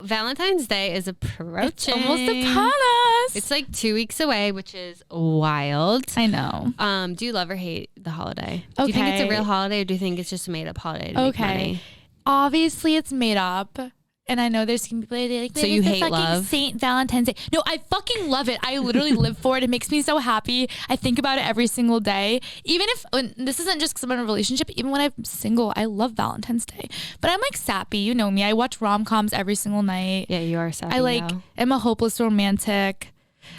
Valentine's Day is approaching. It's almost upon us. It's like 2 weeks away, which is wild. I know. Do you love or hate the holiday? Okay. Do you think it's a real holiday, or do you think it's just a made-up holiday to make money? Obviously, it's made up. And I know there's going to be people like, so you hate fucking love? Saint Valentine's Day. No, I fucking love it. I literally live for it. It makes me so happy. I think about it every single day. Even if, this isn't just because I'm in a relationship, even when I'm single, I love Valentine's Day. But I'm like sappy. You know me. I watch rom-coms every single night. Yeah, you are sappy. I'm a hopeless romantic.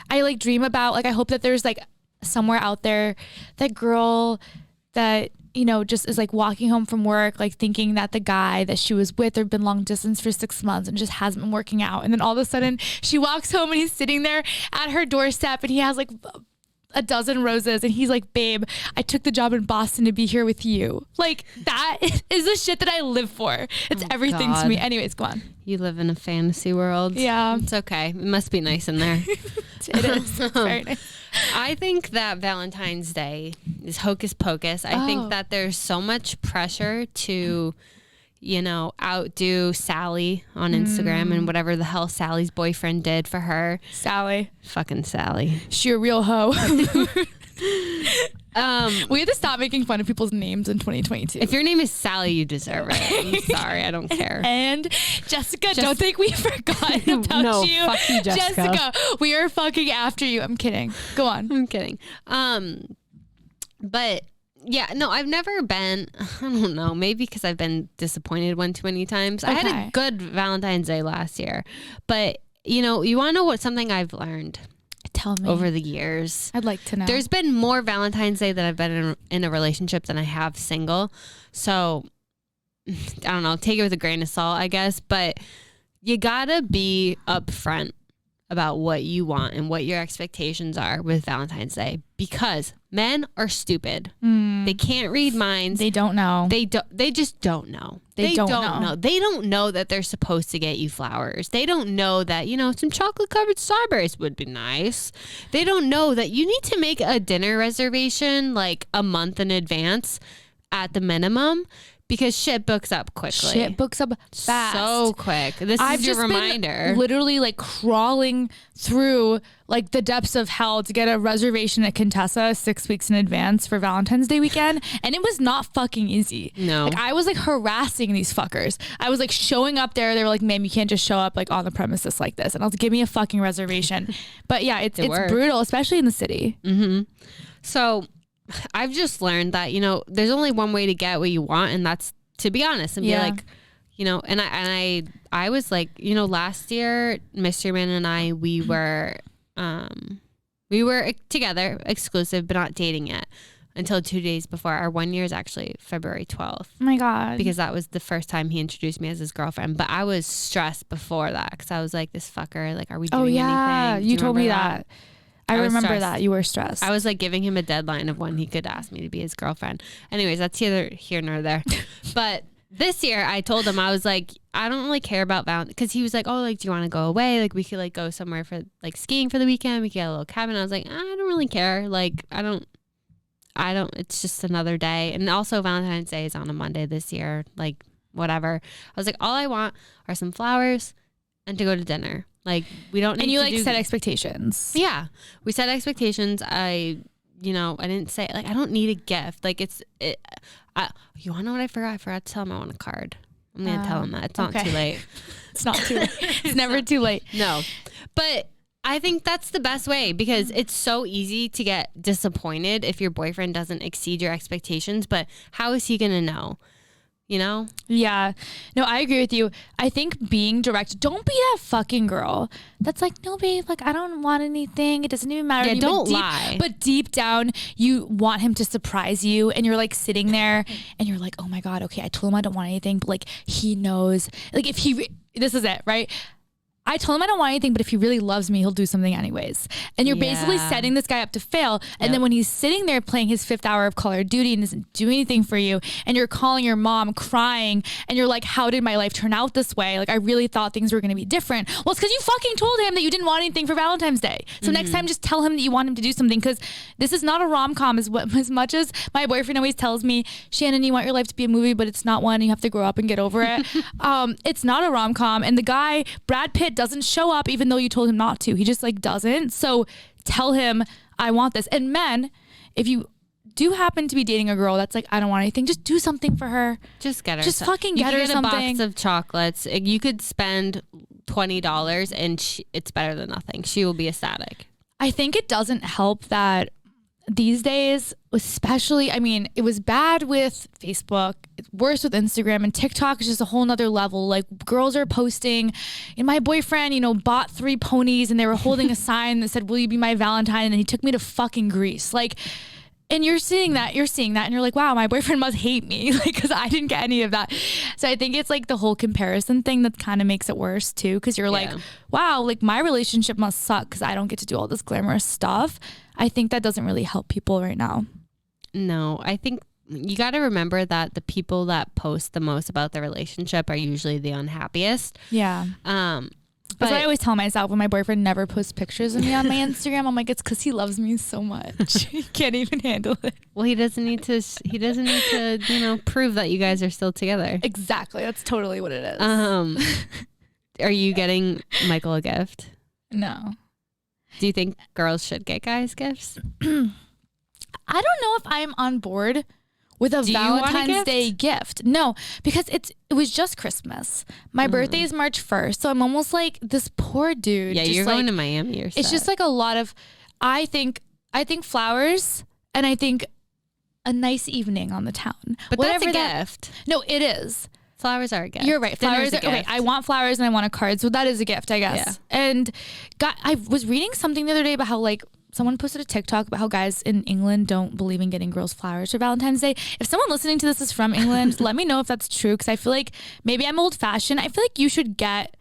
I like dream about, like, I hope that there's like somewhere out there that girl that, you know, just is like walking home from work, like thinking that the guy that she was with, they've been long distance for 6 months and just hasn't been working out. And then all of a sudden she walks home and he's sitting there at her doorstep and he has like a dozen roses and he's like, babe, I took the job in Boston to be here with you. Like, that is the shit that I live for. It's everything to me. Anyways, go on. You live in a fantasy world. Yeah. It's okay. It must be nice in there. It is. It's very nice. I think that Valentine's Day is hocus pocus. I think that there's so much pressure to, you know, outdo Sally on Instagram and whatever the hell Sally's boyfriend did for her. Sally. Fucking Sally. She a real hoe. We have to stop making fun of people's names in 2022. If your name is Sally, you deserve it. I'm sorry, I don't care. And Jessica, don't think we forgot about no, you. Fuck you, Jessica. We are fucking after you. I'm kidding. Go on. I'm kidding. But yeah, no, I've never been, I don't know, maybe because I've been disappointed one too many times. Okay. I had a good Valentine's Day last year, but you know, you want to know what something I've learned? Tell me. Over the years. I'd like to know. There's been more Valentine's Day that I've been in a relationship than I have single. So, I don't know, take it with a grain of salt, I guess. But you gotta be upfront about what you want and what your expectations are with Valentine's Day. Because men are stupid. They can't read minds. They don't know. They just don't know. They don't know. They don't know that they're supposed to get you flowers. They don't know that, you know, some chocolate covered strawberries would be nice. They don't know that you need to make a dinner reservation like a month in advance at the minimum. Because shit books up quickly. Shit books up fast. So quick. This is your reminder. Been literally like crawling through like the depths of hell to get a reservation at Contessa 6 weeks in advance for Valentine's Day weekend. And it was not fucking easy. No. Like I was like harassing these fuckers. I was like showing up there. They were like, ma'am, you can't just show up like on the premises like this. And I was like, give me a fucking reservation. But yeah, it's brutal, especially in the city. Mm-hmm. So I've just learned that, you know, there's only one way to get what you want, and that's to be honest and be like, you know, and I was like, you know, last year, Mystery Man and I, we were together, exclusive, but not dating yet until 2 days before. Our 1 year is actually February 12th. Oh my God. Because that was the first time he introduced me as his girlfriend. But I was stressed before that because I was like, this fucker, like, are we doing anything? You told me that. I remember that. You were stressed. I was like giving him a deadline of when he could ask me to be his girlfriend. Anyways, that's neither here nor there. But this year I told him, I was like, I don't really care about Valentine's, because he was like, oh, like, do you want to go away? Like, we could like go somewhere for like skiing for the weekend. We could get a little cabin. I was like, I don't really care. Like, I don't, it's just another day. And also Valentine's Day is on a Monday this year. Like, whatever. I was like, all I want are some flowers and to go to dinner. Like, we don't need and you to like set expectations. Yeah, we set expectations. I didn't say, like, I don't need a gift. Like, you want to know what I forgot? I forgot to tell him I want a card. I'm gonna tell him that. It's not too late. It's not too late. It's never too late. No, but I think that's the best way, because it's so easy to get disappointed if your boyfriend doesn't exceed your expectations. But how is he gonna know? You know? Yeah. No, I agree with you. I think being direct, don't be that fucking girl that's like, no, babe, like, I don't want anything. It doesn't even matter. Yeah, don't lie. But deep down, you want him to surprise you, and you're like sitting there and you're like, oh my God, okay, I told him I don't want anything, but like, he knows. Like, this is it, right? I told him I don't want anything, but if he really loves me, he'll do something anyways. And you're basically setting this guy up to fail. And then when he's sitting there playing his 5th hour of Call of Duty and doesn't do anything for you, and you're calling your mom crying, and you're like, how did my life turn out this way? Like, I really thought things were going to be different. Well, it's because you fucking told him that you didn't want anything for Valentine's Day. So next time, just tell him that you want him to do something, because this is not a rom-com. As much as my boyfriend always tells me, Shannen, you want your life to be a movie, but it's not one. You have to grow up and get over it. It's not a rom-com. And the guy, Brad Pitt, doesn't show up even though you told him not to. He just like doesn't. So tell him, I want this. And men, if you do happen to be dating a girl that's like, I don't want anything, just do something for her. Just get her. Just fucking get her something. A box of chocolates. You could spend $20 and it's better than nothing. She will be ecstatic. I think it doesn't help that these days, especially, I mean, it was bad with Facebook, it's worse with Instagram, and TikTok is just a whole nother level. Like, girls are posting, and my boyfriend, you know, bought 3 ponies, and they were holding a sign that said, will you be my Valentine? And then he took me to fucking Greece. Like, and you're seeing that, and you're like, wow, my boyfriend must hate me, like, because I didn't get any of that. So I think it's like the whole comparison thing that kind of makes it worse too, because you're like, wow, like my relationship must suck because I don't get to do all this glamorous stuff. I think that doesn't really help people right now. No, I think you got to remember that the people that post the most about their relationship are usually the unhappiest. Yeah. That's what I always tell myself when my boyfriend never posts pictures of me on my Instagram. I'm like, it's because he loves me so much. He can't even handle it. Well, he doesn't need to, you know, prove that you guys are still together. Exactly. That's totally what it is. Are you getting Michael a gift? No. Do you think girls should get guys gifts? I don't know if I'm on board with a Valentine's Day gift. No, because it was just Christmas. My birthday is March 1st. So I'm almost like, this poor dude. Yeah, you're going to Miami. It's just like a lot of, I think flowers, and I think a nice evening on the town. But whatever that's a gift. No, it is. Flowers are a gift. You're right. Flowers are okay. I want flowers and I want a card. So that is a gift, I guess. Yeah. And I was reading something the other day about how, like, someone posted a TikTok about how guys in England don't believe in getting girls flowers for Valentine's Day. If someone listening to this is from England, let me know if that's true, because I feel like maybe I'm old fashioned. I feel like you should get,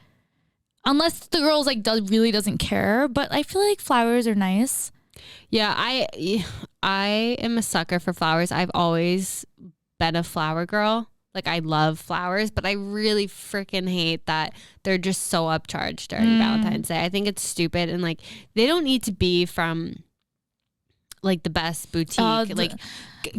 unless the girl's like really doesn't care, but I feel like flowers are nice. Yeah, I am a sucker for flowers. I've always been a flower girl. Like, I love flowers, but I really freaking hate that they're just so upcharged during Valentine's Day. I think it's stupid, and like, they don't need to be from like the best boutique. Like,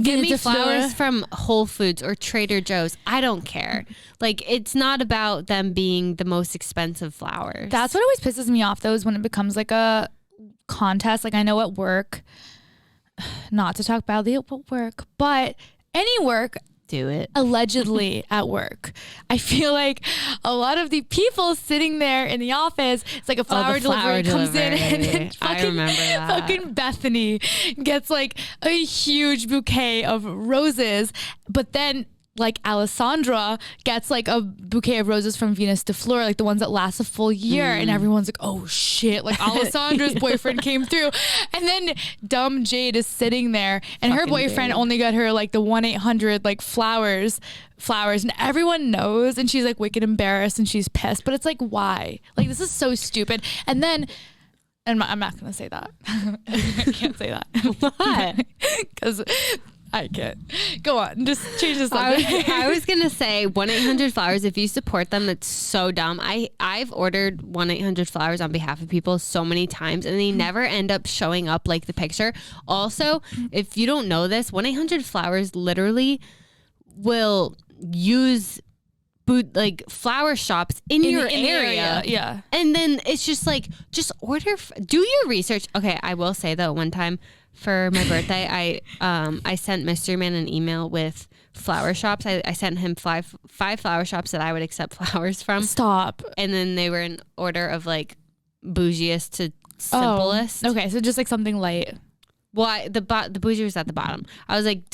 give me flowers from Whole Foods or Trader Joe's. I don't care. Like, it's not about them being the most expensive flowers. That's what always pisses me off, though, is when it becomes like a contest. Like, I know at work, not to talk badly about work, but any work, do it. Allegedly at work, I feel like a lot of the people sitting there in the office, it's like a flower delivery comes in, and then I remember that. Fucking Bethany gets like a huge bouquet of roses, but then like Alessandra gets like a bouquet of roses from Venus de Fleur, like the ones that last a full year. And everyone's like, oh shit, like Alessandra's boyfriend came through. And then dumb Jade is sitting there, and her boyfriend only got her like the 1-800 like flowers, and everyone knows, and she's like wicked embarrassed and she's pissed. But it's like, why? Like, this is so stupid. And then, and I'm not gonna say that. I can't say that. Why? Because I can't. Go on. Just change the subject. I was going to say 1-800-Flowers. If you support them, that's so dumb. I've ordered 1-800-Flowers on behalf of people so many times, and they never end up showing up like the picture. Also, if you don't know this, 1-800-Flowers literally will use like flower shops in your area. Yeah. And then it's just like, just order, do your research. Okay, I will say though, one time, for my birthday, I sent Mystery Man an email with flower shops. I sent him five flower shops that I would accept flowers from. Stop. And then they were in order of like bougiest to simplest. Okay, so just like something light. Well, the bougie was at the bottom. I was like,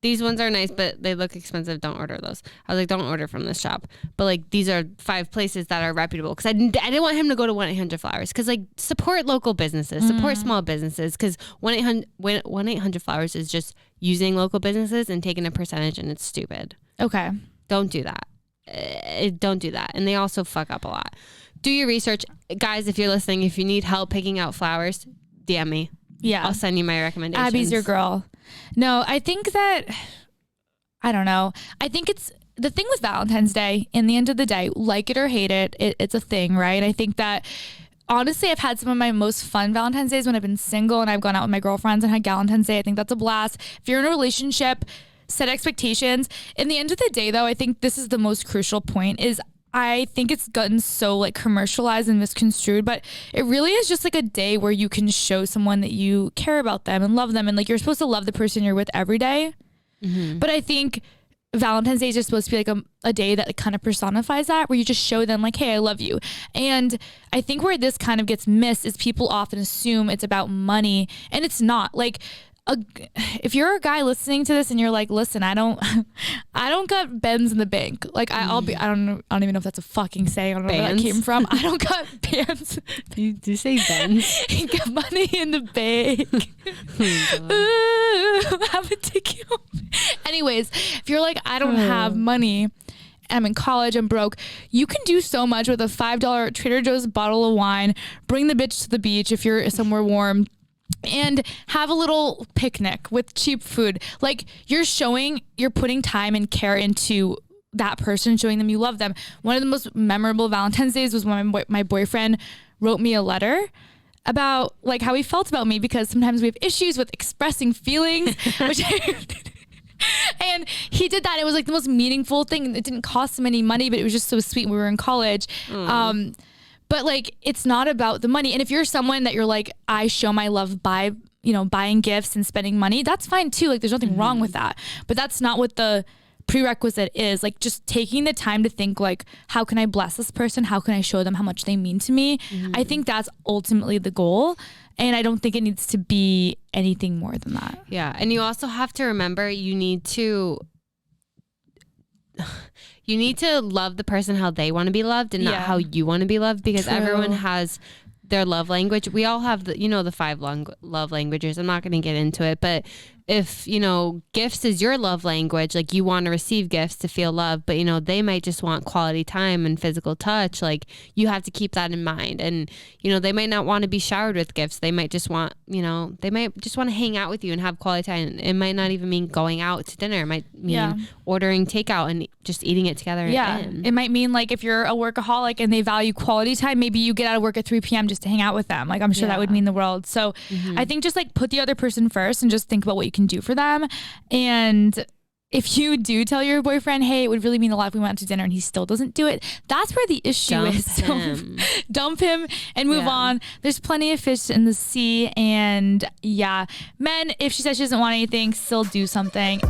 these ones are nice, but they look expensive. Don't order those. I was like, don't order from this shop. But like, these are 5 places that are reputable. Because I didn't want him to go to 1-800-Flowers. Because like, support local businesses, support small businesses. Because 1-800-Flowers is just using local businesses and taking a percentage, and it's stupid. Okay. Don't do that. don't do that. And they also fuck up a lot. Do your research. Guys, if you're listening, if you need help picking out flowers, DM me. Yeah. I'll send you my recommendations. Abby's your girl. No, I think that, I don't know. I think it's the thing with Valentine's Day, in the end of the day, like it or hate it, it's a thing, right? I think that honestly, I've had some of my most fun Valentine's Days when I've been single and I've gone out with my girlfriends and had Valentine's Day. I think that's a blast. If you're in a relationship, set expectations. In the end of the day, though, I think this is the most crucial point is I think it's gotten so like commercialized and misconstrued, but it really is just like a day where you can show someone that you care about them and love them. And like, you're supposed to love the person you're with every day. Mm-hmm. But I think Valentine's Day is just supposed to be like a day that like kind of personifies that, where you just show them like, hey, I love you. And I think where this kind of gets missed is people often assume it's about money, and it's not. Like, if you're a guy listening to this and you're like, listen, I don't got Benz in the bank. Like I don't even know if that's a fucking saying. I don't know where that came from. I don't got bands. Do you say Benz? Got money in the bank. Have a ticket. Anyways, if you're like, I don't have money, I'm in college, I'm broke, you can do so much with a $5 Trader Joe's bottle of wine. Bring the bitch to the beach if you're somewhere warm, and have a little picnic with cheap food. Like, you're putting time and care into that person, showing them you love them. One of the most memorable Valentine's Days was when my boyfriend wrote me a letter about like how he felt about me, because sometimes we have issues with expressing feelings, and he did that. It was like the most meaningful thing. It didn't cost him any money, but it was just so sweet. We were in college. But like, it's not about the money. And if you're someone that you're like, I show my love by, buying gifts and spending money, that's fine too. Like, there's nothing wrong with that. But that's not what the prerequisite is. Like, just taking the time to think like, how can I bless this person? How can I show them how much they mean to me? I think that's ultimately the goal. And I don't think it needs to be anything more than that. Yeah. And you also have to remember, you need to love the person how they want to be loved, and not how you want to be loved, because everyone has their love language. We all have the 5 love languages. I'm not going to get into it, but if, gifts is your love language, like you want to receive gifts to feel love, but they might just want quality time and physical touch. Like, you have to keep that in mind. And, they might not want to be showered with gifts. They might just want, they might just want to hang out with you and have quality time. It might not even mean going out to dinner. It might mean ordering takeout and just eating it together. Yeah. It might mean like, if you're a workaholic and they value quality time, maybe you get out of work at 3 p.m. just to hang out with them. Like, I'm sure that would mean the world. So I think just like put the other person first and just think about what you can do for them. And if you do tell your boyfriend, hey, it would really mean a lot if we went out to dinner, and he still doesn't do it, that's where the issue is. So dump him and move on. There's plenty of fish in the sea. And men, if she says she doesn't want anything, still do something.